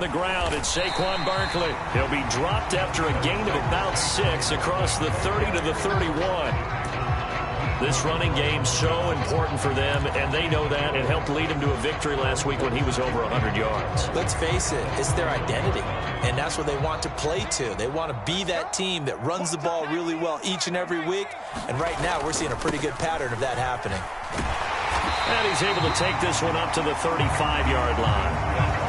The ground, it's Saquon Barkley. He'll be dropped after a gain of about 6 across the 30 to the 31. This running game so important for them, and they know that. It helped lead him to a victory last week when he was over 100 yards. Let's face it, it's their identity, and that's what they want to play to. They want to be that team that runs the ball really well each and every week, and right now we're seeing a pretty good pattern of that happening. And he's able to take this one up to the 35-yard line.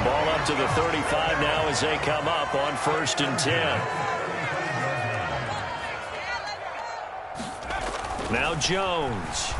Ball up to the 35 now as they come up on 1st and 10. Now Jones.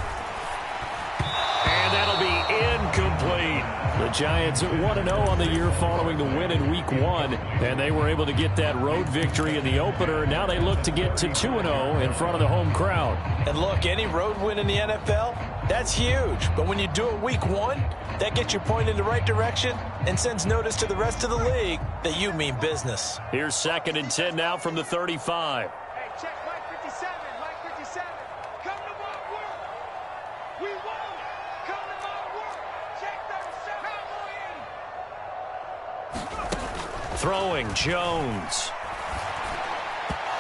And that'll be incomplete. The Giants at 1-0 on the year following the win in Week 1. And they were able to get that road victory in the opener. Now they look to get to 2-0 in front of the home crowd. And look, any road win in the NFL, that's huge. But when you do it Week 1, that gets you pointed in the right direction and sends notice to the rest of the league that you mean business. Here's 2nd and 10 now from the 35. Throwing, Jones.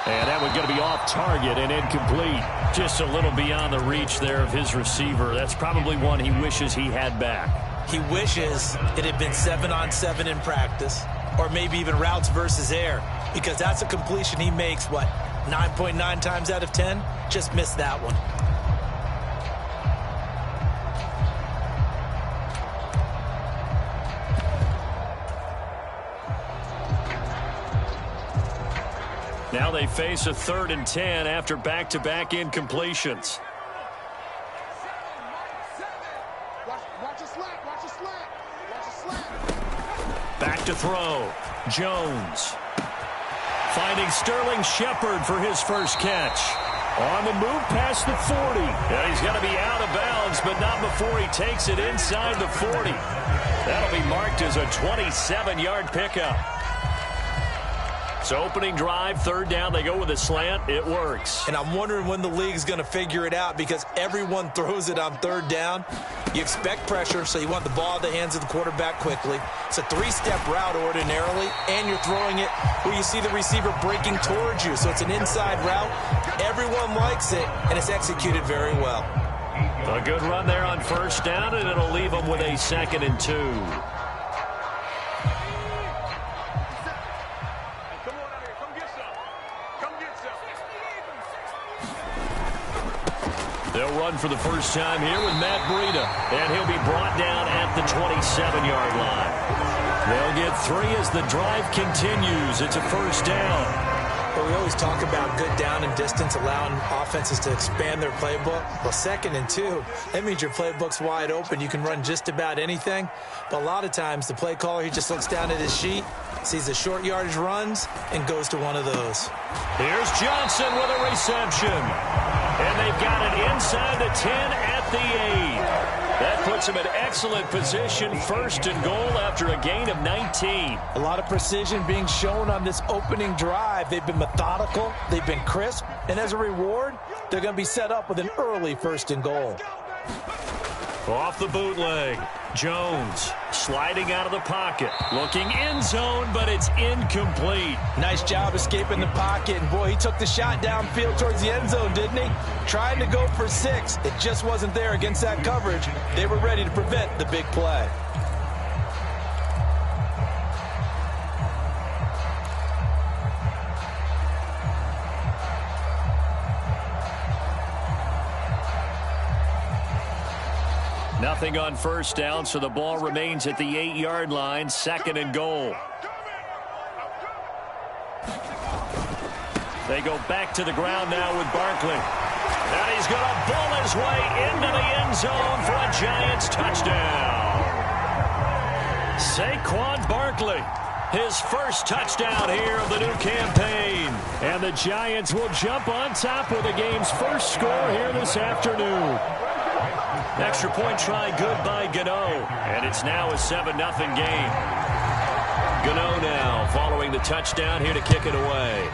And that one's going to be off target and incomplete. Just a little beyond the reach there of his receiver. That's probably one he wishes he had back. He wishes it had been 7-on-7 in practice, or maybe even routes versus air, because that's a completion he makes, 9.9 times out of 10? Just missed that one. Now they face a 3rd and 10 after back-to-back incompletions. Back to throw. Jones. Finding Sterling Shepard for his first catch. On the move past the 40. And he's going to be out of bounds, but not before he takes it inside the 40. That'll be marked as a 27-yard pickup. So opening drive, 3rd down, they go with a slant. It works. And I'm wondering when the league's going to figure it out, because everyone throws it on 3rd down. You expect pressure, so you want the ball in the hands of the quarterback quickly. It's a 3-step route ordinarily, and you're throwing it where you see the receiver breaking towards you. So it's an inside route. Everyone likes it, and it's executed very well. A good run there on 1st down, and it'll leave them with a 2nd and 2. They'll run for the first time here with Matt Breida, and he'll be brought down at the 27-yard line. They'll get 3 as the drive continues. It's a 1st down. But we always talk about good down and distance, allowing offenses to expand their playbook. Well, 2nd and 2, that means your playbook's wide open. You can run just about anything. But a lot of times, the play caller, he just looks down at his sheet, sees the short yardage runs, and goes to one of those. Here's Johnson with a reception. And they've got it inside the 10 at the 8. That puts them in excellent position, 1st and goal after a gain of 19. A lot of precision being shown on this opening drive. They've been methodical, they've been crisp, and as a reward, they're going to be set up with an early 1st and goal. Off the bootleg, Jones sliding out of the pocket, looking end zone, but it's incomplete. Nice job escaping the pocket, and boy, he took the shot downfield towards the end zone, didn't he? Trying to go for 6. It just wasn't there against that coverage. They were ready to prevent the big play. Nothing on 1st down, so the ball remains at the 8-yard line, 2nd and goal. They go back to the ground now with Barkley. And he's going to bull his way into the end zone for a Giants touchdown. Saquon Barkley, his first touchdown here of the new campaign. And the Giants will jump on top with the game's first score here this afternoon. Extra point try good by Gano. And it's now a 7-0 game. Gano now following the touchdown here to kick it away.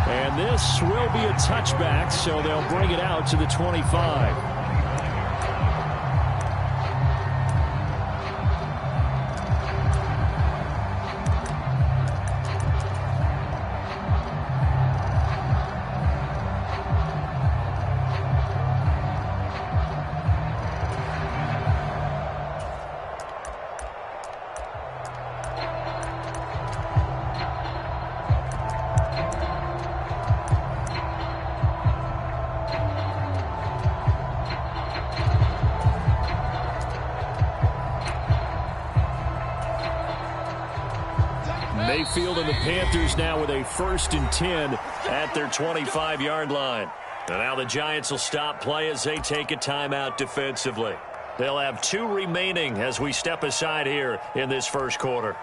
And this will be a touchback, so they'll bring it out to the 25. Mayfield and the Panthers now with a 1st and 10 at their 25-yard line. And now the Giants will stop play as they take a timeout defensively. They'll have 2 remaining as we step aside here in this first quarter.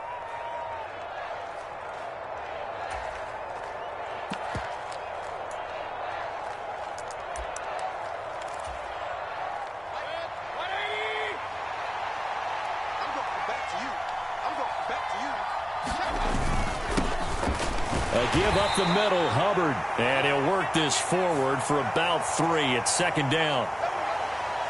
Give up the middle, Hubbard. And he'll work this forward for about 3. It's 2nd down.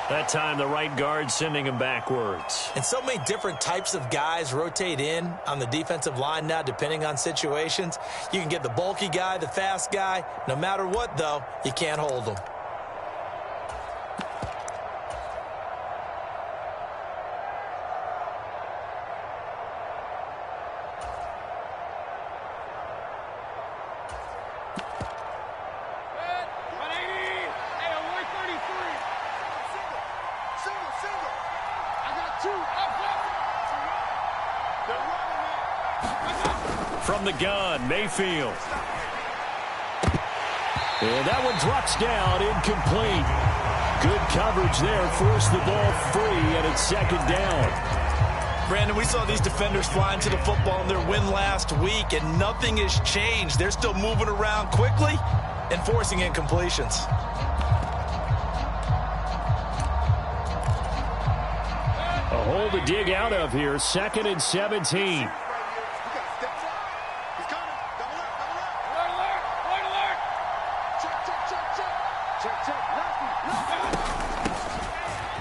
That time the right guard sending him backwards. And so many different types of guys rotate in on the defensive line now depending on situations. You can get the bulky guy, the fast guy. No matter what, though, you can't hold them. From the gun, Mayfield. And that one drops down, incomplete. Good coverage there, forced the ball free, and it's 2nd down. Brandon, we saw these defenders flying to the football in their win last week, and nothing has changed. They're still moving around quickly and forcing incompletions. A hole to dig out of here, 2nd and 17.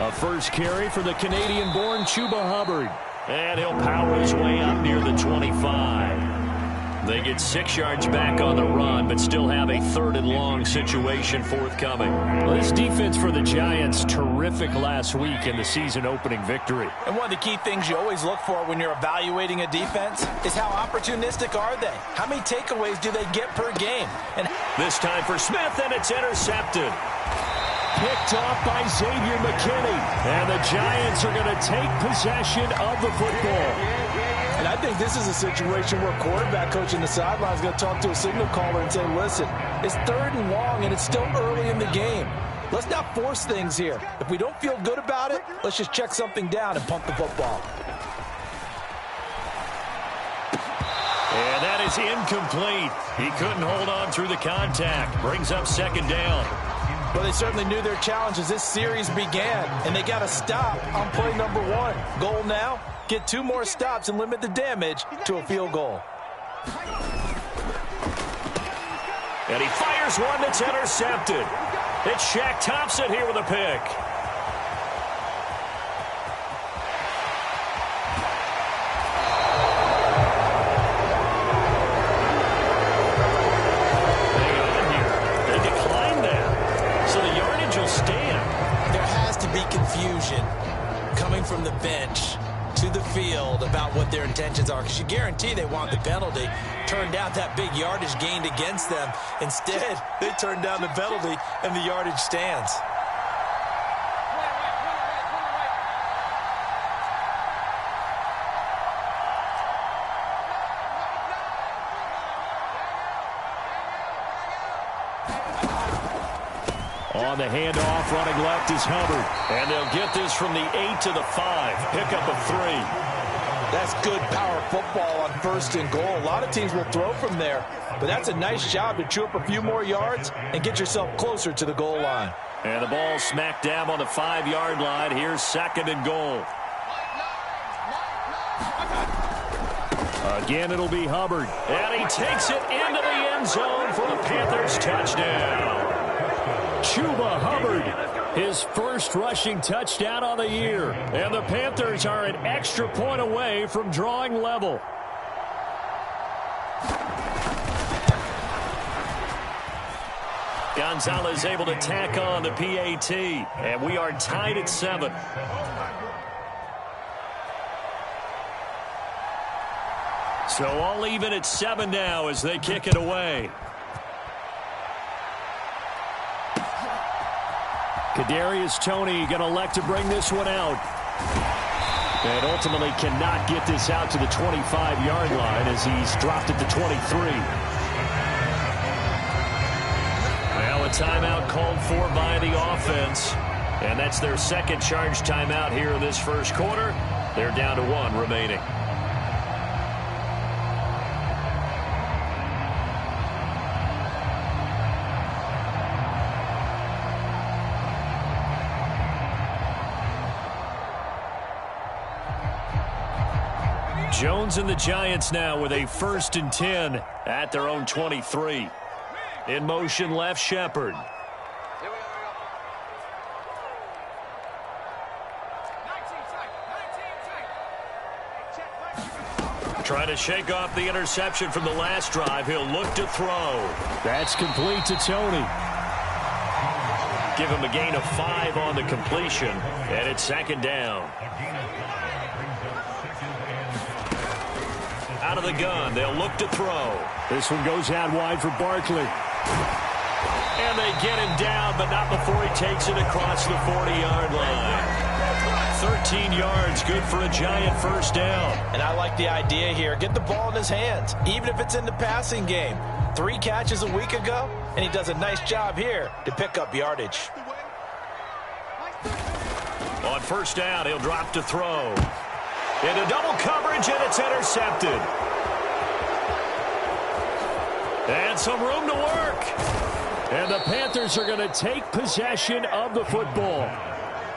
A first carry for the Canadian-born Chuba Hubbard. And he'll power his way up near the 25. They get 6 yards back on the run, but still have a 3rd and long situation forthcoming. Well, this defense for the Giants, terrific last week in the season-opening victory. And one of the key things you always look for when you're evaluating a defense is how opportunistic are they? How many takeaways do they get per game? And this time for Smith, and it's intercepted. Picked off by Xavier McKinney. And the Giants are going to take possession of the football. And I think this is a situation where quarterback coach in the sideline is going to talk to a signal caller and say, listen, it's 3rd and long and it's still early in the game. Let's not force things here. If we don't feel good about it, let's just check something down and punt the football. And that is incomplete. He couldn't hold on through the contact. Brings up 2nd down. Well, they certainly knew their challenge as this series began, and they got to stop on play number 1. Goal now, get 2 more stops and limit the damage to a field goal. And he fires one that's intercepted. It's Shaq Thompson here with a pick. Confusion coming from the bench to the field about what their intentions are, because you guarantee they want the penalty. Turned down that big yardage gained against them. Instead, they turned down the penalty and the yardage stands. On the handoff, running left is Hubbard. And they'll get this from the 8 to the 5. Pickup of 3. That's good power football on 1st and goal. A lot of teams will throw from there, but that's a nice job to chew up a few more yards and get yourself closer to the goal line. And the ball smack dab on the 5-yard line. Here's 2nd and goal. Again, it'll be Hubbard. And he takes it into the end zone for the Panthers touchdown. Chuba Hubbard, his first rushing touchdown on the year. And the Panthers are an extra point away from drawing level. Gonzalez able to tack on the PAT. And we are tied at 7. So all even at 7 now as they kick it away. Kadarius Toney going to elect to bring this one out. And ultimately cannot get this out to the 25-yard line as he's dropped it to 23. Well, a timeout called for by the offense. And that's their second charge timeout here in this first quarter. They're down to 1 remaining. Jones and the Giants now with a 1st and 10 at their own 23. In motion left, Shepard. Trying to shake off the interception from the last drive. He'll look to throw. That's complete to Tony. Give him a gain of 5 on the completion, and it's 2nd down. Out of the gun, they'll look to throw. This one goes out wide for Barkley. And they get him down, but not before he takes it across the 40-yard line. 13 yards, good for a Giant 1st down. And I like the idea here. Get the ball in his hands, even if it's in the passing game. 3 catches a week ago, and he does a nice job here to pick up yardage. On 1st down, he'll drop to throw. Into double coverage, and it's intercepted. And some room to work. And the Panthers are going to take possession of the football.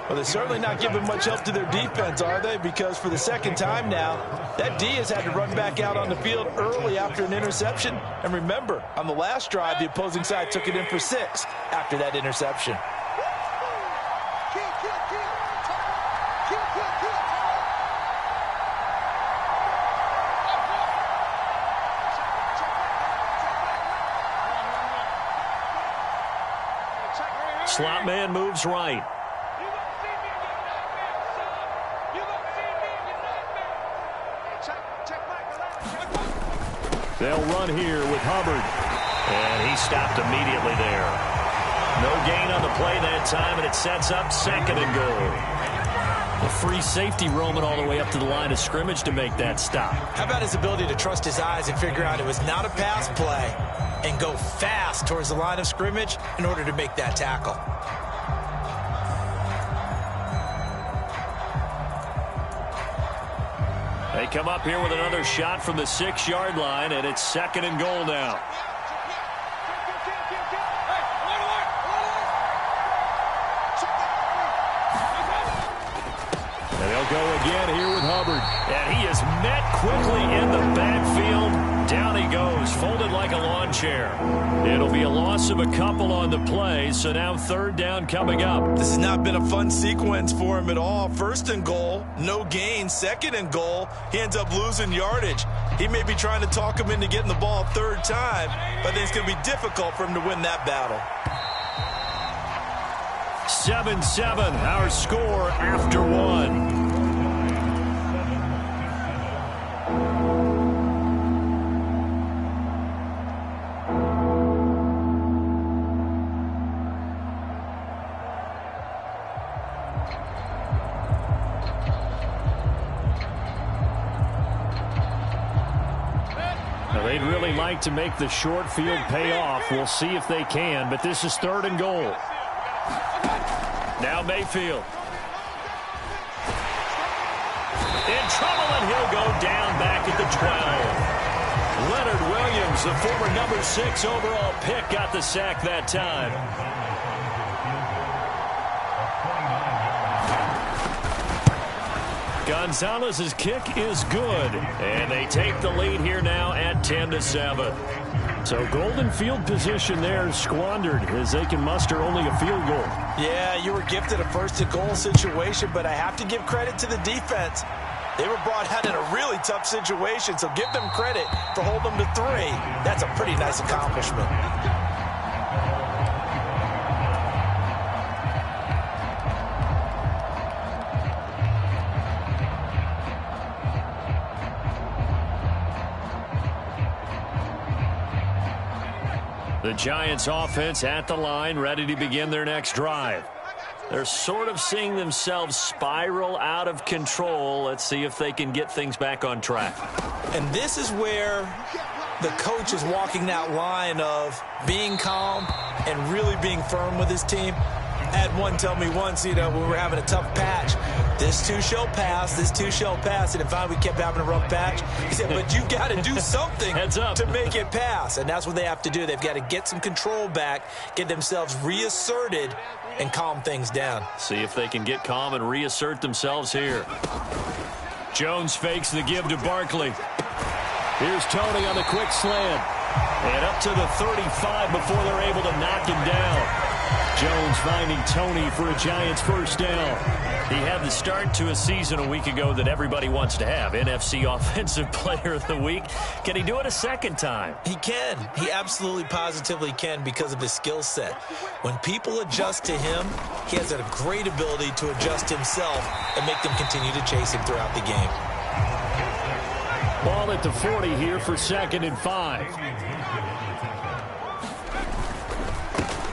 Well, they're certainly not giving much help to their defense, are they? Because for the 2nd time now, that D has had to run back out on the field early after an interception. And remember, on the last drive, the opposing side took it in for 6 after that interception. Slot man moves right. They'll run here with Hubbard. And he stopped immediately there. No gain on the play that time, and it sets up 2nd and goal. A free safety roaming all the way up to the line of scrimmage to make that stop. How about his ability to trust his eyes and figure out it was not a pass play and go fast towards the line of scrimmage in order to make that tackle. They come up here with another shot from the 6-yard line, and it's 2nd and goal now. And they'll go again here with Hubbard. And he is met quickly in the backfield. Down he goes, folded like a lawn chair. It'll be a loss of a couple on the play, so now 3rd down coming up. This has not been a fun sequence for him at all. 1st and goal, no gain. 2nd and goal, he ends up losing yardage. He may be trying to talk him into getting the ball 3rd time, but I think it's going to be difficult for him to win that battle. 7-7, our score after 1. They'd really like to make the short field pay off. We'll see if they can, but this is 3rd and goal. Now Mayfield. In trouble, and he'll go down back at the 12. Leonard Williams, the former number 6 overall pick, got the sack that time. Gonzalez's kick is good, and they take the lead here now at 10-7. So golden field position there squandered as they can muster only a field goal. Yeah, you were gifted a 1st and goal situation, but I have to give credit to the defense. They were brought out in a really tough situation, so give them credit for holding them to 3. That's a pretty nice accomplishment. The Giants offense at the line, ready to begin their next drive. They're sort of seeing themselves spiral out of control. Let's see if they can get things back on track. And this is where the coach is walking that line of being calm and really being firm with his team. I had one tell me once, when we were having a tough patch, this too shall pass, this too shall pass. And finally we kept having a rough patch. He said, but you've got to do something to make it pass. And that's what they have to do. They've got to get some control back, get themselves reasserted, and calm things down. See if they can get calm and reassert themselves here. Jones fakes the give to Barkley. Here's Tony on the quick slant. And up to the 35 before they're able to knock him down. Jones finding Tony for a Giants first down. He had the start to a season a week ago that everybody wants to have. NFC Offensive Player of the Week. Can he do it a second time? He can. He absolutely positively can because of his skill set. When people adjust to him, he has a great ability to adjust himself and make them continue to chase him throughout the game. Ball at the 40 here for 2nd and 5.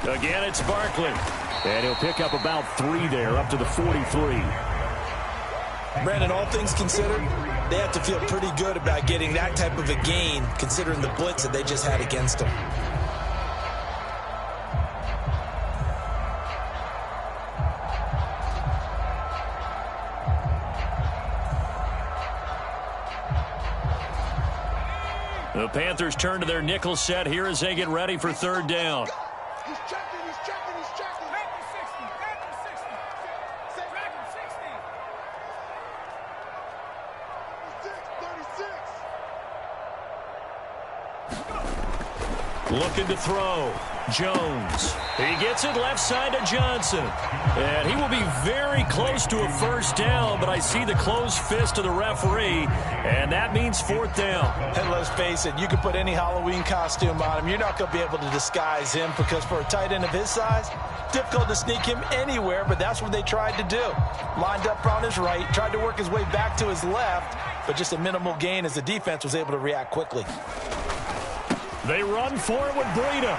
Again, it's Barkley. And he'll pick up about 3 there, up to the 43. Brandon, all things considered, they have to feel pretty good about getting that type of a gain, considering the blitz that they just had against them. The Panthers turn to their nickel set here as they get ready for 3rd down. He's checking, he's checking, he's checking. Panther 60, Panther 60. Panther 60. 36. Looking to throw. Jones. He gets it left side to Johnson. And he will be very close to a first down, but I see the closed fist of the referee, and that means 4th down. And let's face it, you can put any Halloween costume on him. You're not going to be able to disguise him because for a tight end of his size, difficult to sneak him anywhere, but that's what they tried to do. Lined up on his right, tried to work his way back to his left, but just a minimal gain as the defense was able to react quickly. They run for it with Breida.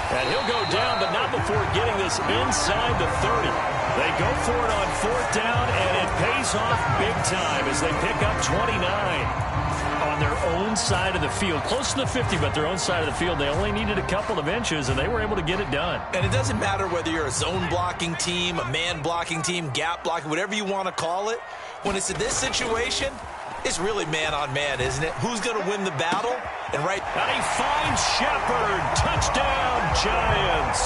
And he'll go down, but not before getting this inside the 30. They go for it on 4th down, and it pays off big time as they pick up 29 on their own side of the field. Close to the 50, but their own side of the field. They only needed a couple of inches, and they were able to get it done. And it doesn't matter whether you're a zone blocking team, a man blocking team, gap blocking, whatever you want to call it. When it's in this situation, it's really man-on-man, isn't it? Who's going to win the battle? And he finds Shepard. Touchdown, Giants.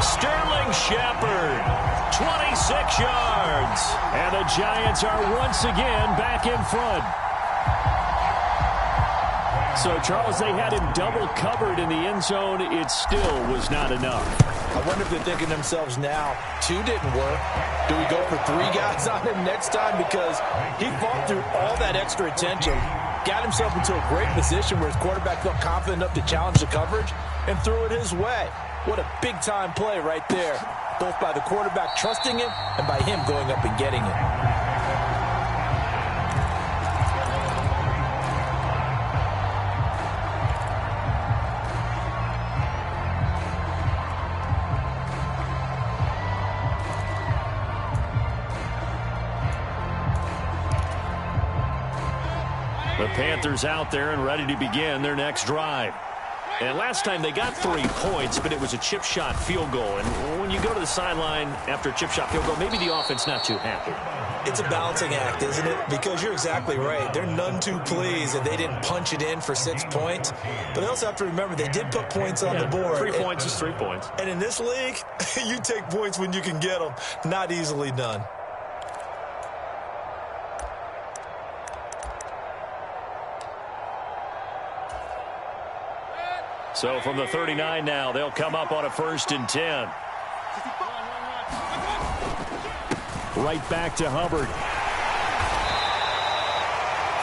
Sterling Shepard, 26 yards. And the Giants are once again back in front. So, Charles, they had him double covered in the end zone. It still was not enough. I wonder if they're thinking to themselves now, 2 didn't work. Do we go for 3 guys on him next time? Because he fought through all that extra attention, got himself into a great position where his quarterback felt confident enough to challenge the coverage and threw it his way. What a big-time play right there, both by the quarterback trusting it and by him going up and getting it. The Panthers out there and ready to begin their next drive. And last time they got 3 points, but it was a chip shot field goal. And when you go to the sideline after a chip shot field goal, maybe the offense not too happy. It's a balancing act, isn't it? Because you're exactly right. They're none too pleased that they didn't punch it in for 6 points. But they also have to remember they did put points on the board. 3 points is 3 points. And in this league, you take points when you can get them. Not easily done. So from the 39 now, they'll come up on a 1st and 10. Right back to Hubbard.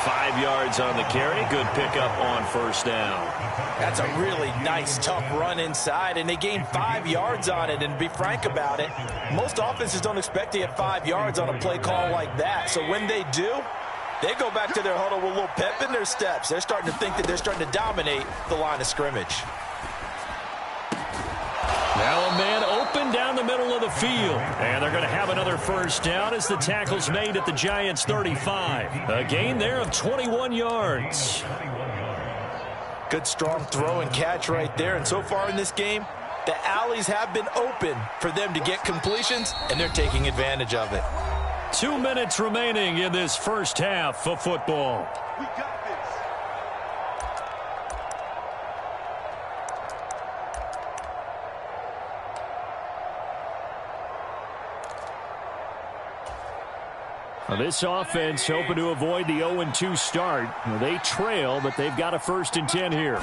5 yards on the carry. Good pickup on 1st down. That's a really nice, tough run inside, and they gained 5 yards on it. And to be frank about it, most offenses don't expect to get 5 yards on a play call like that. So when they do, they go back to their huddle with a little pep in their steps. They're starting to think that they're starting to dominate the line of scrimmage. the middle of the field. And they're going to have another first down as the tackle's made at the Giants' 35. A gain there of 21 yards. Good, strong throw and catch right there. And so far in this game, the alleys have been open for them to get completions, and they're taking advantage of it. 2 minutes remaining in this first half of football. We got this. Now this offense hoping to avoid the 0-2 start. They trail, but they've got a 1st and 10 here.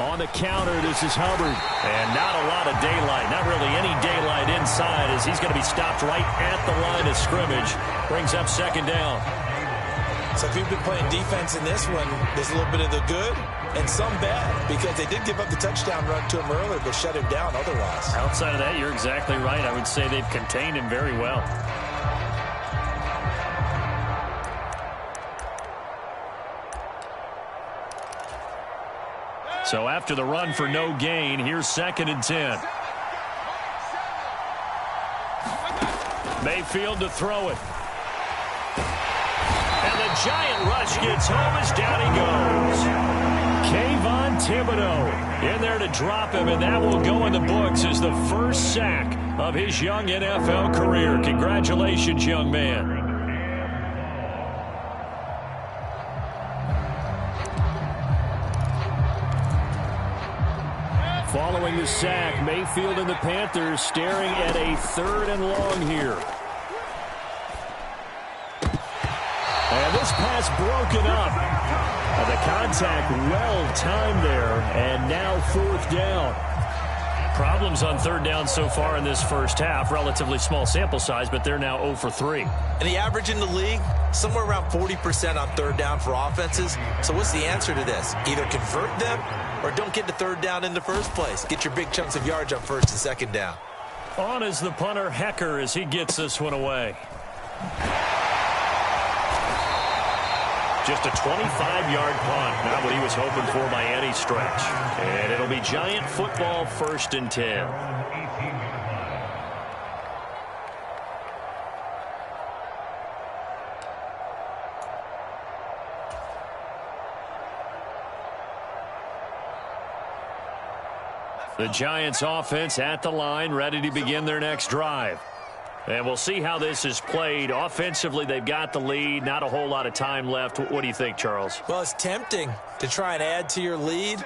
On the counter, this is Hubbard. And not a lot of daylight. Not really any daylight inside as he's going to be stopped right at the line of scrimmage. Brings up 2nd down. So if you've been playing defense in this one, there's a little bit of the good and some bad because they did give up the touchdown run to him earlier, but shut him down otherwise. Outside of that, you're exactly right. I would say they've contained him very well. So after the run for no gain, here's 2nd and 10. Mayfield to throw it. And the giant rush gets home as down he goes. Kayvon Thibodeau in there to drop him, and that will go in the books as the first sack of his young NFL career. Congratulations, young man. Following the sack, Mayfield and the Panthers staring at a 3rd and long here. And this pass broken up. The contact well timed there, and now 4th down. Problems on 3rd down so far in this first half. Relatively small sample size, but they're now 0 for 3. And the average in the league, somewhere around 40% on 3rd down for offenses. So what's the answer to this? Either convert them or don't get to 3rd down in the first place. Get your big chunks of yards on 1st and 2nd down. On is the punter, Hecker, as he gets this one away. Just a 25-yard punt. Not what he was hoping for by any stretch. And it'll be Giant football, 1st and 10. The Giants offense at the line, ready to begin their next drive. And we'll see how this is played. Offensively, they've got the lead. Not a whole lot of time left. What do you think, Charles? Well, it's tempting to try and add to your lead,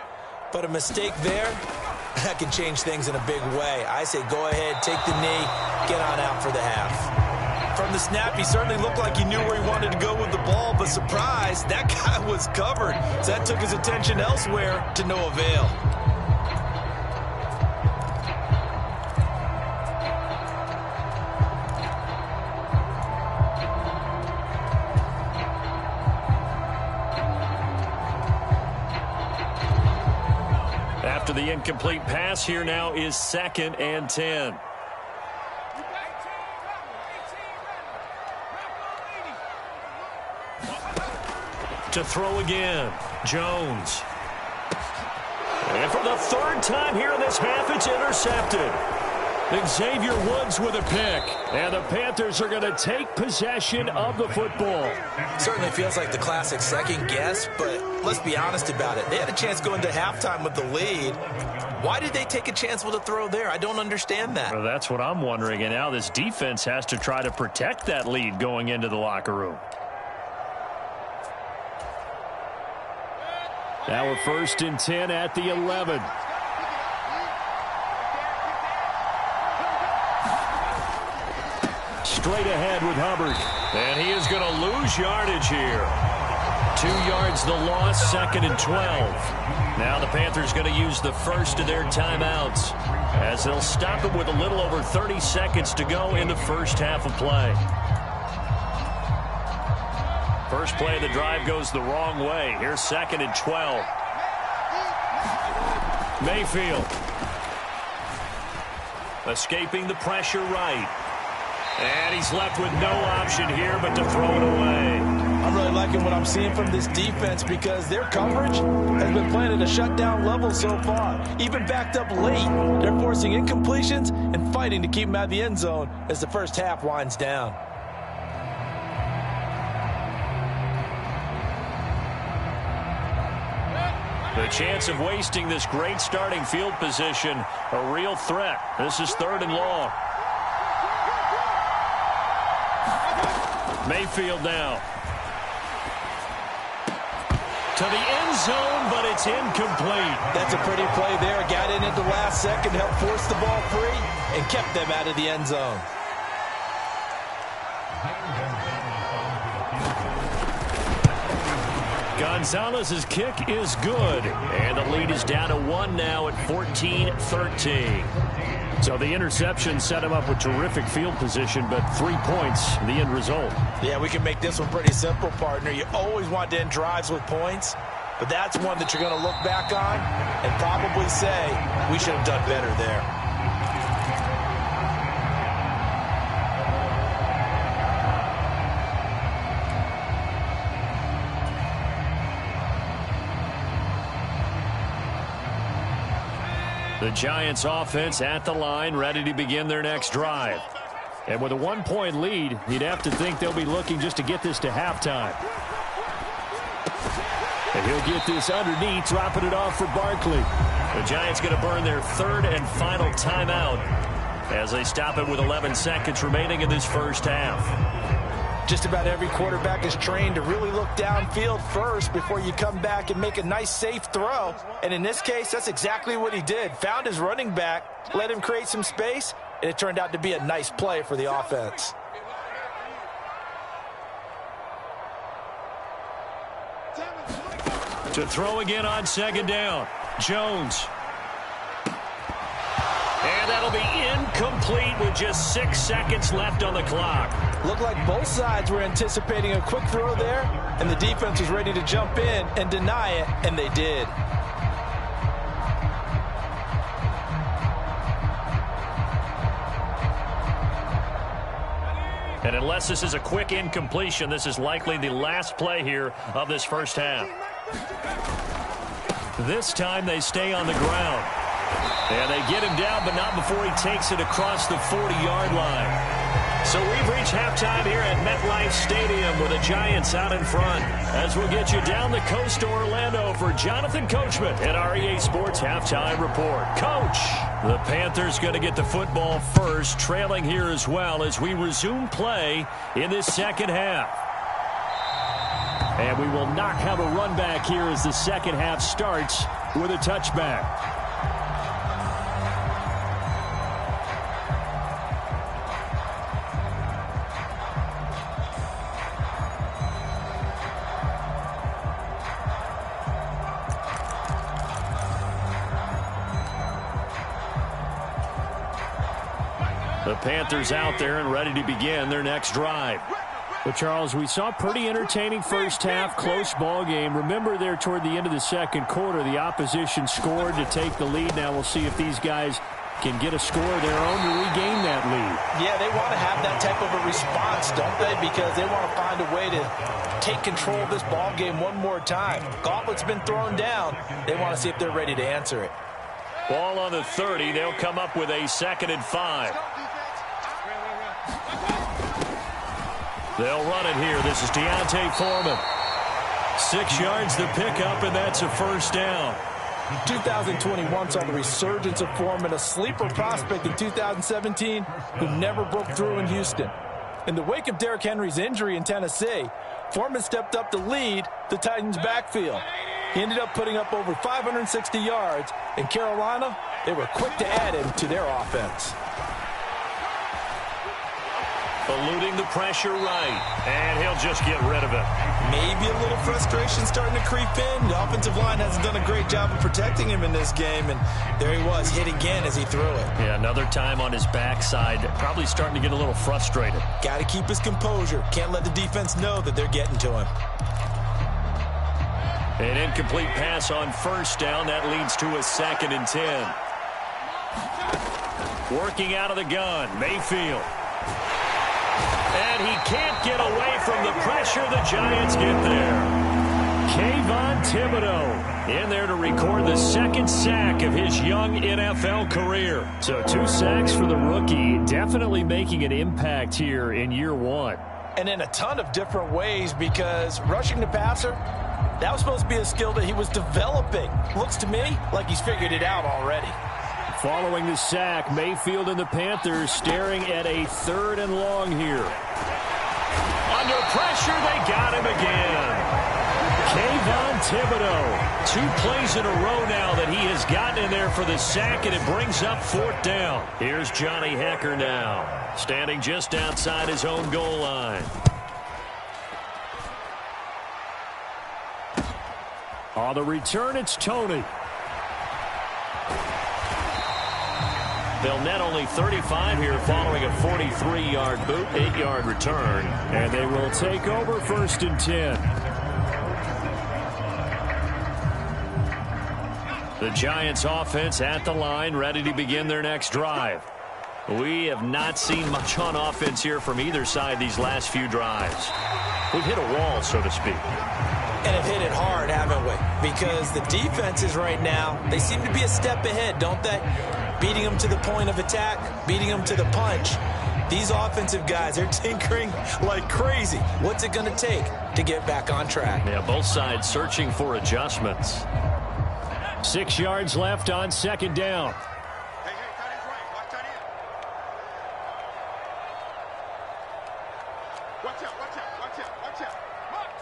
but a mistake there, that can change things in a big way. I say go ahead, take the knee, get on out for the half. From the snap, he certainly looked like he knew where he wanted to go with the ball, but surprise, that guy was covered. So that took his attention elsewhere to no avail. After the incomplete pass, here now is 2nd and 10. To throw again, Jones. And for the 3rd time here in this half, it's intercepted. Xavier Woods with a pick. And the Panthers are going to take possession of the football. Certainly feels like the classic second guess, but let's be honest about it. They had a chance going to halftime with the lead. Why did they take a chance with a throw there? I don't understand that. Well, that's what I'm wondering. And now this defense has to try to protect that lead going into the locker room. Now we're 1st and 10 at the 11. Straight ahead with Hubbard. And he is going to lose yardage here. 2 yards the loss, 2nd and 12. Now the Panthers going to use the first of their timeouts as they'll stop it with a little over 30 seconds to go in the first half of play. First play of the drive goes the wrong way. Here's 2nd and 12. Mayfield. Escaping the pressure right. And he's left with no option here but to throw it away. I'm really liking what I'm seeing from this defense because their coverage has been playing at a shutdown level so far. Even backed up late, they're forcing incompletions and fighting to keep them out of the end zone as the first half winds down. The chance of wasting this great starting field position, a real threat. This is 3rd and long. Mayfield now. To the end zone, but it's incomplete. That's a pretty play there. Got in at the last second, helped force the ball free, and kept them out of the end zone. Gonzalez's kick is good, and the lead is down to 1 now at 14-13. So the interception set him up with terrific field position, but 3 points, the end result. Yeah, we can make this one pretty simple, partner. You always want to end drives with points, but that's one that you're going to look back on and probably say, we should have done better there. The Giants offense at the line, ready to begin their next drive. And with a 1-point lead, you'd have to think they'll be looking just to get this to halftime. And he'll get this underneath, dropping it off for Barkley. The Giants going to burn their 3rd and final timeout as they stop it with 11 seconds remaining in this first half. Just about every quarterback is trained to really look downfield first before you come back and make a nice, safe throw. And in this case, that's exactly what he did. Found his running back, let him create some space, and it turned out to be a nice play for the offense. To throw again on 2nd down. Jones. And that'll be incomplete with just 6 seconds left on the clock. Looked like both sides were anticipating a quick throw there, and the defense was ready to jump in and deny it, and they did. And unless this is a quick incompletion, this is likely the last play here of this first half. This time they stay on the ground. And they get him down, but not before he takes it across the 40-yard line. So we've reached halftime here at MetLife Stadium with the Giants out in front. As we'll get you down the coast to Orlando for Jonathan Coachman at our EA Sports Halftime Report. Coach, the Panthers going to get the football first, trailing here as well as we resume play in this second half. And we will not have a run back here as the second half starts with a touchback. The Panthers out there and ready to begin their next drive. But, Charles, we saw a pretty entertaining first half, close ball game. Remember there toward the end of the second quarter, the opposition scored to take the lead. Now we'll see if these guys can get a score of their own to regain that lead. Yeah, they want to have that type of a response, don't they? Because they want to find a way to take control of this ball game one more time. Gauntlet's been thrown down. They want to see if they're ready to answer it. Ball on the 30. They'll come up with a 2nd and 5. They'll run it here. This is Deontay Foreman. 6 yards the pickup, and that's a first down. 2021 saw the resurgence of Foreman, a sleeper prospect in 2017 who never broke through in Houston. In the wake of Derrick Henry's injury in Tennessee, Foreman stepped up to lead the Titans' backfield. He ended up putting up over 560 yards. In Carolina, they were quick to add him to their offense. Eluding the pressure right, and he'll just get rid of it. Maybe a little frustration starting to creep in. The offensive line hasn't done a great job of protecting him in this game, and there he was, hit again as he threw it. Yeah, another time on his backside, probably starting to get a little frustrated. Got to keep his composure. Can't let the defense know that they're getting to him. An incomplete pass on first down. That leads to a 2nd and 10. Working out of the gun, Mayfield. And he can't get away from the pressure. The Giants get there. Kayvon Thibodeaux in there to record the second sack of his young NFL career. So 2 sacks for the rookie, definitely making an impact here in year 1. And in a ton of different ways, because rushing the passer, that was supposed to be a skill that he was developing. Looks to me like he's figured it out already. Following the sack, Mayfield and the Panthers staring at a 3rd and long here. Under pressure, they got him again. Kayvon Thibodeaux, 2 plays in a row now that he has gotten in there for the sack, and it brings up 4th down. Here's Johnny Hecker now, standing just outside his own goal line. On the return, it's Tony. They'll net only 35 here following a 43-yard boot, 8-yard return, and they will take over 1st and 10. The Giants offense at the line, ready to begin their next drive. We have not seen much on offense here from either side these last few drives. We've hit a wall, so to speak. And have hit it hard, haven't we? Because the defenses right now, they seem to be a step ahead, don't they? Beating them to the point of attack, beating them to the punch. These offensive guys are tinkering like crazy. What's it going to take to get back on track? Yeah, both sides searching for adjustments. 6 yards left on 2nd down. Hey, tight end's right. Watch tight end. Watch out. Mark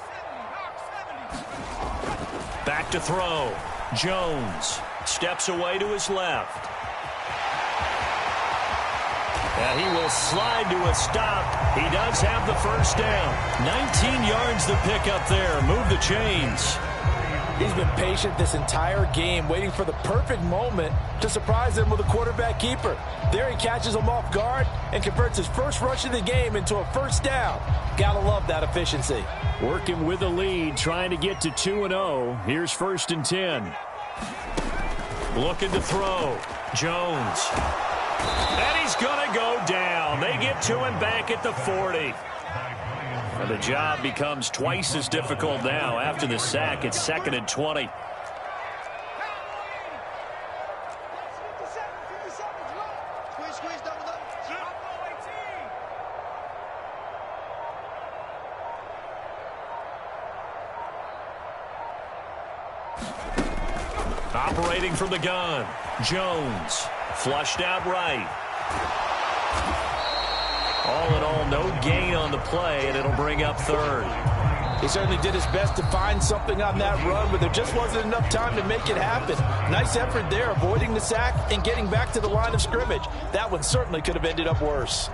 70. Back to throw. Jones steps away to his left. And he will slide to a stop. He does have the 1st down. 19 yards to pick up there. Move the chains. He's been patient this entire game, waiting for the perfect moment to surprise them with a quarterback keeper. There he catches him off guard and converts his first rush of the game into a 1st down. Gotta love that efficiency. Working with a lead, trying to get to 2-0. Here's 1st and 10. Looking to throw. Jones. And he's going to go down. They get to him back at the 40. And the job becomes twice as difficult now after the sack. It's 2nd and 20. Squeeze, double. Operating from the gun. Jones. Flushed out right. All in all, no gain on the play, and it'll bring up 3rd. He certainly did his best to find something on that run, but there just wasn't enough time to make it happen. Nice effort there, avoiding the sack and getting back to the line of scrimmage. That one certainly could have ended up worse.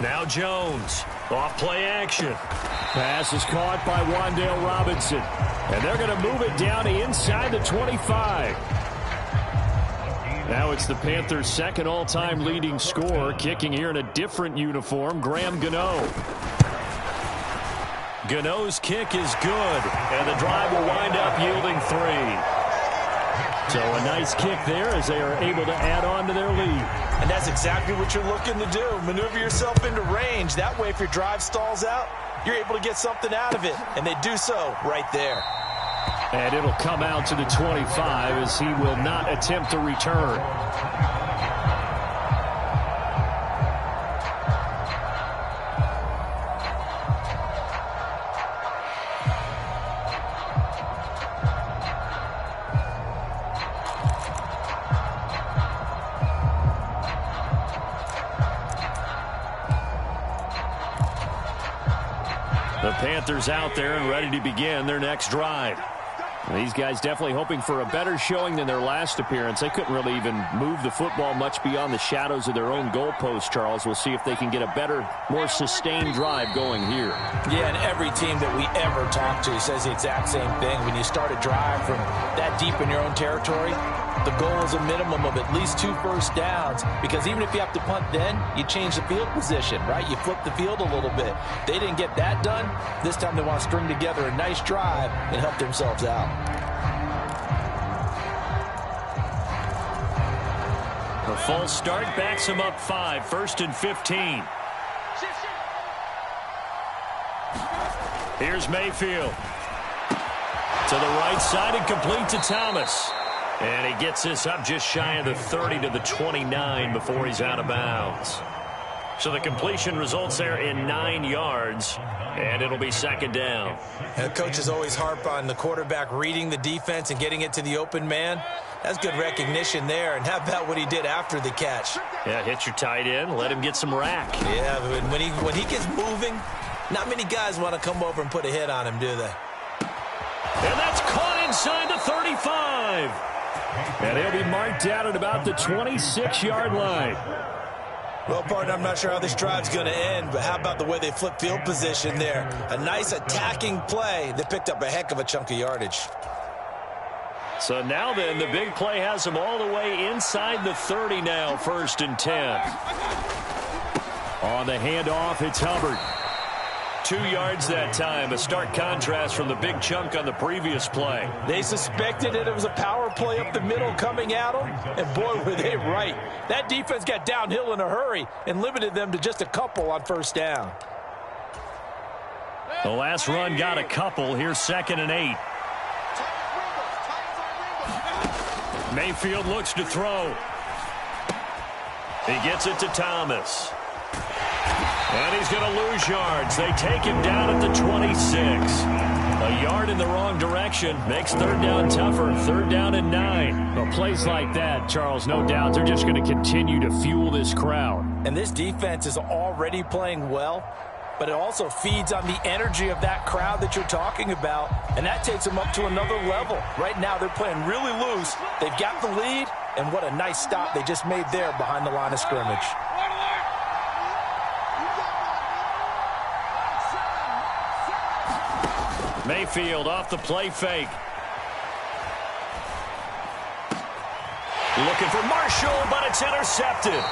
Now Jones, off play action. Pass is caught by Wan'Dale Robinson. And they're going to move it down to inside the 25. Now it's the Panthers' 2nd all-time leading scorer, kicking here in a different uniform, Graham Gano. Gano's kick is good, and the drive will wind up yielding 3. So a nice kick there as they are able to add on to their lead. And that's exactly what you're looking to do. Maneuver yourself into range. That way, if your drive stalls out, you're able to get something out of it. And they do so right there. And it'll come out to the 25 as he will not attempt to return. The Panthers out there and ready to begin their next drive. These guys definitely hoping for a better showing than their last appearance. They couldn't really even move the football much beyond the shadows of their own goalpost, Charles. We'll see if they can get a better, more sustained drive going here. Yeah, and every team that we ever talk to says the exact same thing. When you start a drive from that deep in your own territory, the goal is a minimum of at least 2 first downs, because even if you have to punt then, you change the field position, right? You flip the field a little bit. They didn't get that done. This time they want to string together a nice drive and help themselves out. The false start backs him up 5, 1st and 15. Here's Mayfield. To the right side and complete to Thomas. And he gets this up just shy of the 30 to the 29 before he's out of bounds. So the completion results there in 9 yards, and it'll be 2nd down. And coaches always harp on the quarterback reading the defense and getting it to the open man. That's good recognition there. And how about what he did after the catch? Yeah, hit your tight end, let him get some rack. Yeah, when he gets moving, not many guys want to come over and put a hit on him, do they? And that's caught inside the 35. And he'll be marked out at about the 26-yard line. Well, partner, I'm not sure how this drive's going to end, but how about the way they flip field position there? A nice attacking play that picked up a heck of a chunk of yardage. So now then, the big play has them all the way inside the 30 now, 1st and 10. On the handoff, it's Hubbard. 2 yards that time, a stark contrast from the big chunk on the previous play. They suspected that it was a power play up the middle coming at them, and boy, were they right. That defense got downhill in a hurry and limited them to just a couple on 1st down. The last run got a couple. Here's 2nd and 8. Mayfield looks to throw. He gets it to Thomas. And he's going to lose yards. They take him down at the 26. A yard in the wrong direction makes 3rd down tougher. 3rd down and 9. Well, plays like that, Charles, no doubt, they're just going to continue to fuel this crowd. And this defense is already playing well, but it also feeds on the energy of that crowd that you're talking about, and that takes them up to another level. Right now, they're playing really loose. They've got the lead, and what a nice stop they just made there behind the line of scrimmage. Mayfield off the play fake. Looking for Marshall, but it's intercepted.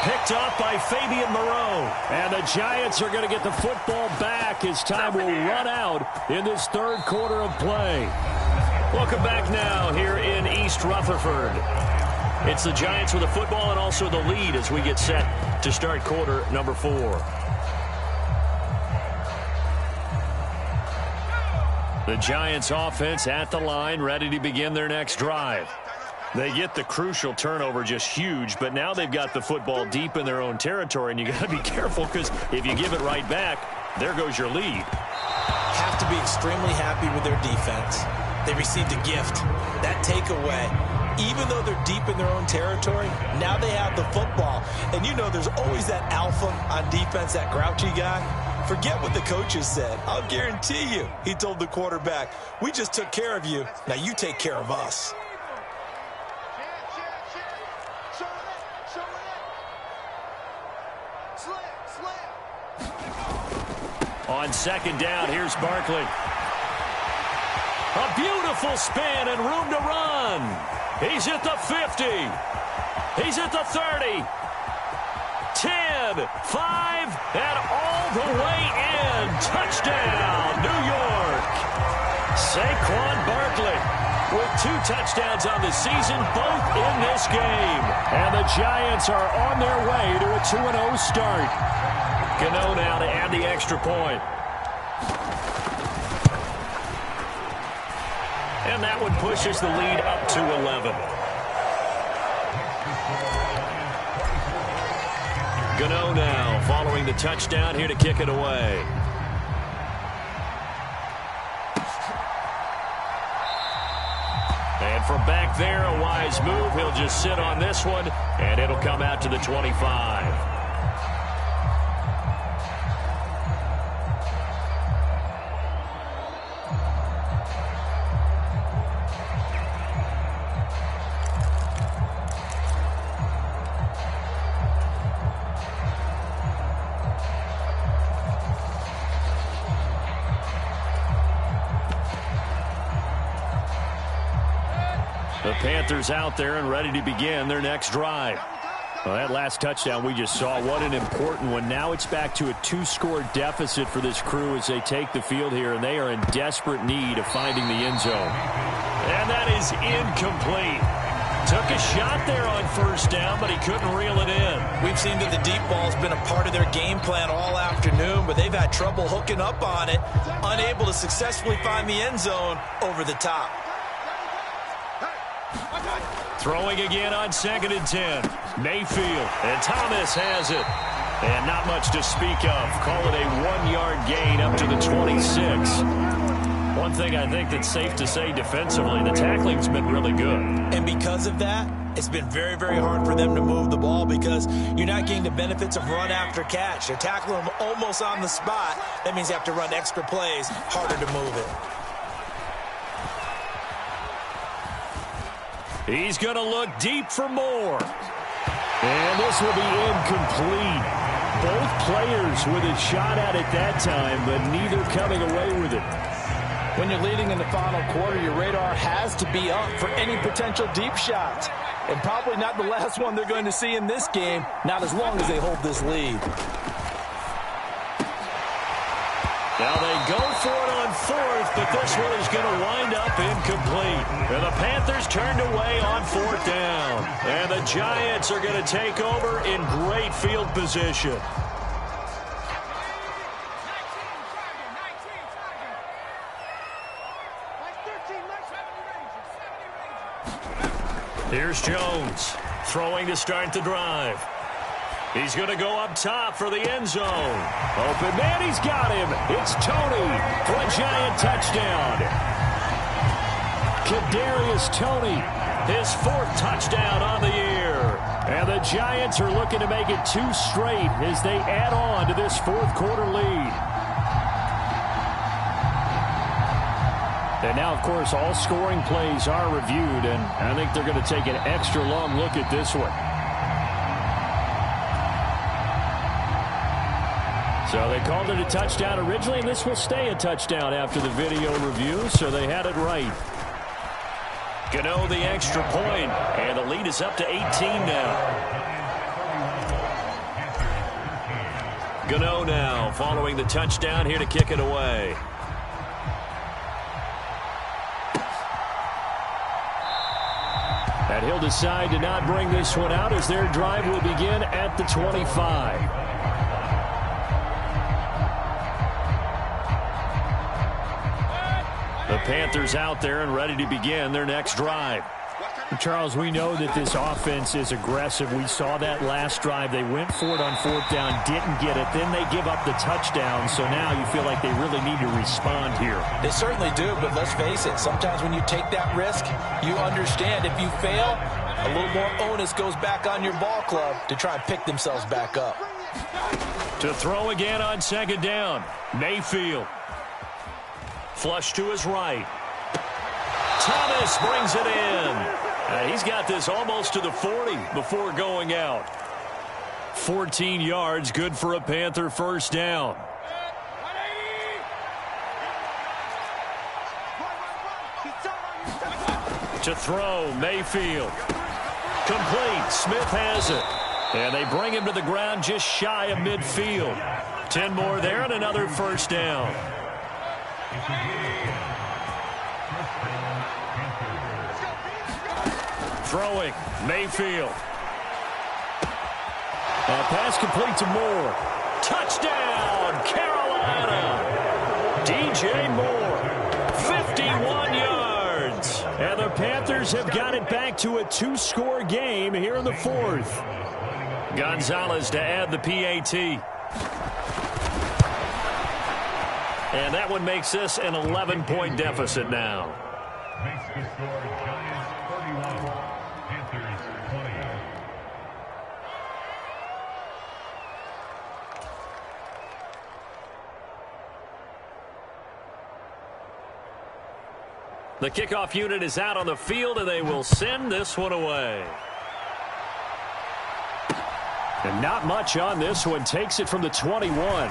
Picked up by Fabian Moreau. And the Giants are going to get the football back as time will run out in this 3rd quarter of play. Welcome back now here in East Rutherford. It's the Giants with the football and also the lead as we get set to start quarter number 4. The Giants offense at the line, ready to begin their next drive. They get the crucial turnover, just huge, but now they've got the football deep in their own territory, and you got to be careful because if you give it right back, there goes your lead. Have to be extremely happy with their defense. They received a gift. That takeaway, even though they're deep in their own territory, now they have the football. And you know there's always that alpha on defense, that grouchy guy. Forget what the coaches said. I'll guarantee you, he told the quarterback, we just took care of you. Now you take care of us. On 2nd down, here's Barkley. A beautiful spin and room to run. He's at the 50. He's at the 30. 10, 5, and all the way in. Touchdown, New York. Saquon Barkley with 2 touchdowns on the season, both in this game. And the Giants are on their way to a 2-0 start. Gano now to add the extra point. And that one pushes the lead up to 11. Gano now following the touchdown here to kick it away. And from back there, a wise move. He'll just sit on this one, and it'll come out to the 25. The Panthers out there and ready to begin their next drive. Well, that last touchdown we just saw, what an important one. Now it's back to a 2-score deficit for this crew as they take the field here, and they are in desperate need of finding the end zone. And that is incomplete. Took a shot there on first down, but he couldn't reel it in. We've seen that the deep ball's been a part of their game plan all afternoon, but they've had trouble hooking up on it, unable to successfully find the end zone over the top. Throwing again on 2nd and 10. Mayfield, and Thomas has it. And not much to speak of. Call it a 1-yard gain up to the 26. One thing I think that's safe to say defensively, the tackling's been really good. And because of that, it's been very, very hard for them to move the ball because you're not getting the benefits of run after catch. They're tackling them almost on the spot. That means you have to run extra plays, harder to move it. He's going to look deep for more. And this will be incomplete. Both players with a shot at it that time, but neither coming away with it. When you're leading in the final quarter, your radar has to be up for any potential deep shots. And probably not the last one they're going to see in this game, not as long as they hold this lead. Now they go for it on 4th, but this one is going to wind up incomplete. And the Panthers turned away on 4th down. And the Giants are going to take over in great field position. Here's Jones, throwing to start the drive. He's going to go up top for the end zone. Open man, he's got him. It's Tony for a Giant touchdown. Kadarius Toney, his 4th touchdown on the year. And the Giants are looking to make it 2 straight as they add on to this 4th quarter lead. And now, of course, all scoring plays are reviewed, and I think they're going to take an extra long look at this one. So they called it a touchdown originally, and this will stay a touchdown after the video review, so they had it right. Gano the extra point, and the lead is up to 18 now. Gano now following the touchdown here to kick it away. And he'll decide to not bring this one out as their drive will begin at the 25. The Panthers out there and ready to begin their next drive. Charles, we know that this offense is aggressive. We saw that last drive. They went for it on 4th down, didn't get it. Then they give up the touchdown. So now you feel like they really need to respond here. They certainly do, but let's face it. Sometimes when you take that risk, you understand if you fail, a little more onus goes back on your ball club to try and pick themselves back up. To throw again on 2nd down, Mayfield. Flush to his right. Thomas brings it in. He's got this almost to the 40 before going out. 14 yards, good for a Panther first down. To throw, Mayfield. Complete, Smith has it. And they bring him to the ground just shy of midfield. 10 more there and another first down. Throwing, Mayfield. Pass complete to Moore. Touchdown, Carolina. DJ Moore, 51 yards. And the Panthers have got it back to a 2-score game here in the 4th. Gonzalez to add the PAT. And that one makes this an 11-point deficit now. Makes the score Giants 31, Panthers 20. The kickoff unit is out on the field, and they will send this one away. And not much on this one. Takes it from the 21.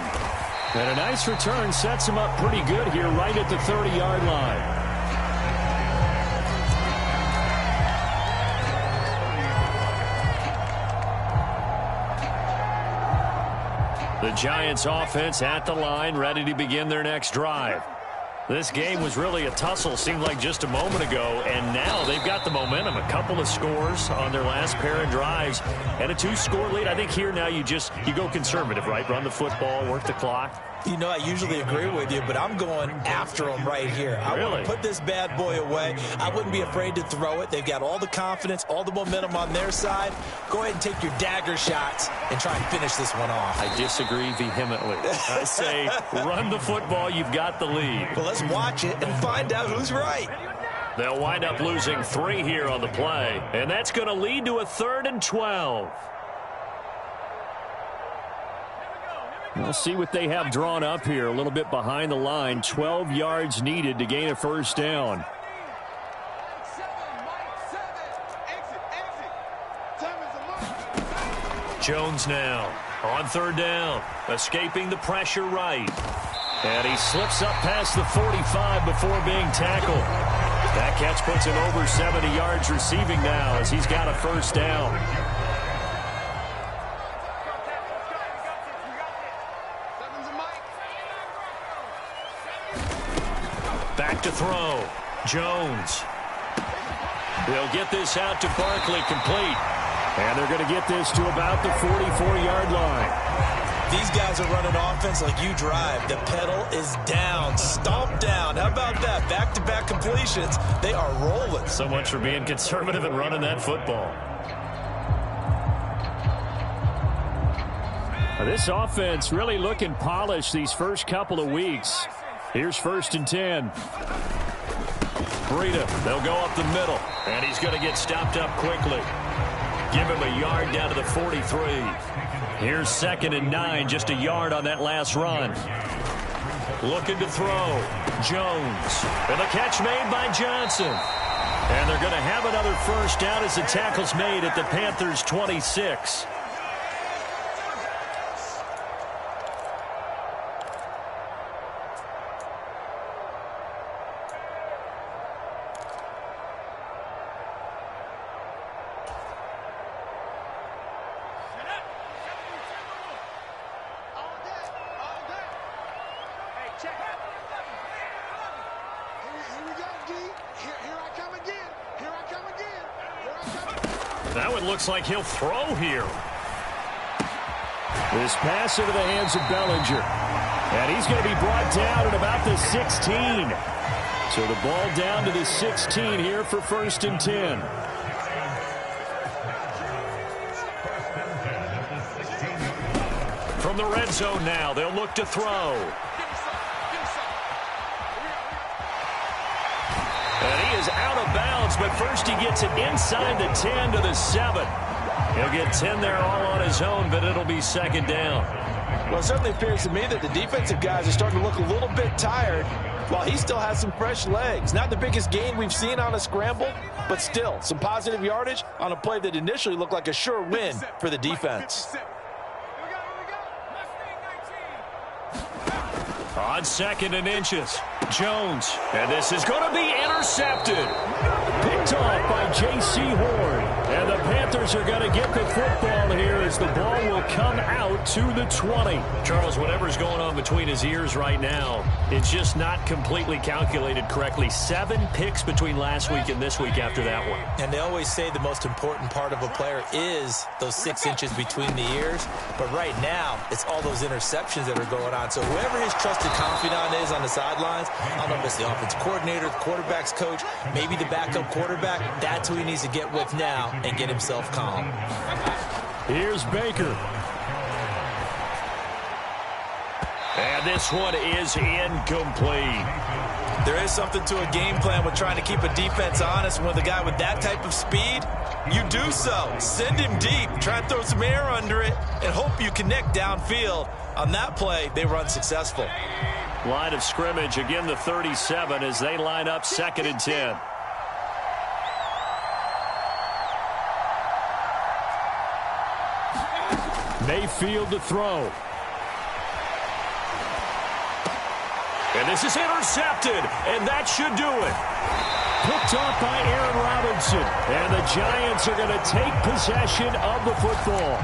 And a nice return sets him up pretty good here right at the 30-yard line. The Giants offense at the line, ready to begin their next drive. This game was really a tussle, seemed like just a moment ago, and now they've got the momentum. A couple of scores on their last pair of drives and a 2-score lead. I think here now you go conservative, right? Run the football, work the clock. You know, I usually agree with you, but I'm going after them right here. I want to put this bad boy away. I wouldn't be afraid to throw it. They've got all the confidence, all the momentum on their side. Go ahead and take your dagger shots and try and finish this one off. I disagree vehemently. I say run the football. You've got the lead. Well, let's watch it and find out who's right. They'll wind up losing 3 here on the play, and that's going to lead to a 3rd and 12. We'll see what they have drawn up here. A little bit behind the line. 12 yards needed to gain a first down. Jones now on 3rd down. Escaping the pressure right. And he slips up past the 45 before being tackled. That catch puts him over 70 yards receiving now as he's got a first down. Back to throw. Jones. They'll get this out to Barkley complete. And they're going to get this to about the 44-yard line. These guys are running offense like you drive. The pedal is down, stomp down. How about that? Back-to-back completions. They are rolling. So much for being conservative and running that football. Now, this offense really looking polished these first couple of weeks. Here's 1st and 10. Breida, they'll go up the middle, and he's going to get stopped up quickly. Give him a yard down to the 43. Here's 2nd and 9, just a yard on that last run. Looking to throw. Jones. And the catch made by Johnson. And they're going to have another first down as the tackle's made at the Panthers' 26. That one looks like he'll throw here. This pass into the hands of Bellinger. And he's going to be brought down at about the 16. So the ball down to the 16 here for 1st and 10. From the red zone now, they'll look to throw. And he is out of bounds, but first he gets it inside the 10 to the 7. He'll get 10 there all on his own, but it'll be 2nd down. Well, it certainly appears to me that the defensive guys are starting to look a little bit tired while he still has some fresh legs. Not the biggest gain we've seen on a scramble, but still some positive yardage on a play that initially looked like a sure win for the defense. On 2nd and inches, Jones. And this is going to be intercepted. Picked off by J.C. Horn. And the Panthers are going to get the football here as the ball will come out to the 20. Charles, whatever's going on between his ears right now, it's just not completely calculated correctly. 7 picks between last week and this week after that one. And they always say the most important part of a player is those 6 inches between the ears. But right now, it's all those interceptions that are going on. So whoever his trusted confidant is on the sidelines, I don't know if it's the offensive coordinator, the quarterback's coach, maybe the backup quarterback, that's who he needs to get with now and get himself calm. Here's Baker. And this one is incomplete. There is something to a game plan with trying to keep a defense honest. When with a guy with that type of speed, you do so. Send him deep. Try and throw some air under it and hope you connect downfield. On that play, they were unsuccessful. Line of scrimmage, again the 37 as they line up 2nd and 10. Mayfield to throw. And this is intercepted, and that should do it. Picked off by Aaron Robinson, and the Giants are going to take possession of the football.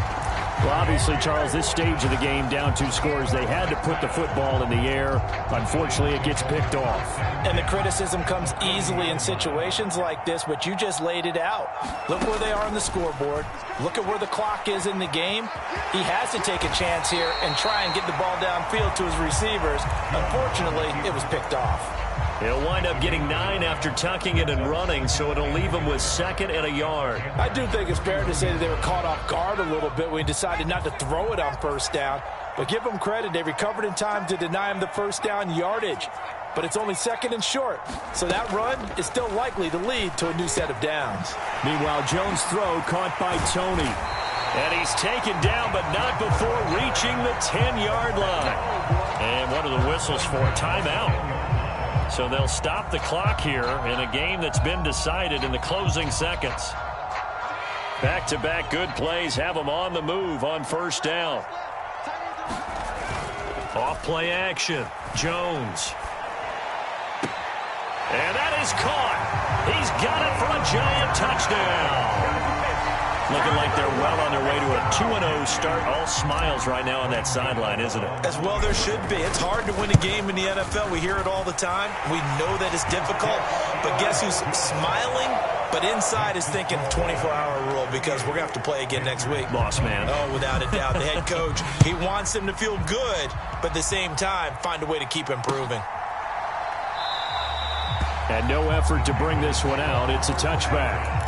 Well, obviously, Charles, this stage of the game, down 2 scores, they had to put the football in the air. Unfortunately, it gets picked off. And the criticism comes easily in situations like this, but you just laid it out. Look where they are on the scoreboard. Look at where the clock is in the game. He has to take a chance here and try and get the ball downfield to his receivers. Unfortunately, it was picked off. He'll wind up getting 9 after tucking it and running, so it'll leave him with 2nd and a yard. I do think it's fair to say that they were caught off guard a little bit when he decided not to throw it on 1st down. But give them credit, they recovered in time to deny him the 1st down yardage. But it's only 2nd and short, so that run is still likely to lead to a new set of downs. Meanwhile, Jones' throw caught by Tony. And he's taken down, but not before reaching the 10-yard line. And what are the whistles for? Timeout. So they'll stop the clock here in a game that's been decided in the closing seconds. Back-to-back good plays have them on the move on 1st down. Off play action. Jones. And that is caught. He's got it for a giant touchdown. Looking like they're well on their way to a 2-0 start. All smiles right now on that sideline, isn't it? As well there should be. It's hard to win a game in the NFL. We hear it all the time. We know that it's difficult. But guess who's smiling? But inside is thinking 24-hour rule because we're going to have to play again next week. Boss man. Oh, without a doubt. The head coach, he wants them to feel good, but at the same time, find a way to keep improving. And no effort to bring this one out. It's a touchback.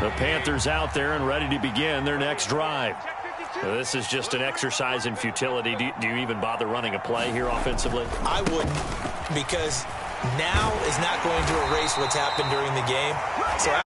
The Panthers out there and ready to begin their next drive. So this is just an exercise in futility. Do you even bother running a play here offensively? I wouldn't, because now is not going to erase what's happened during the game. So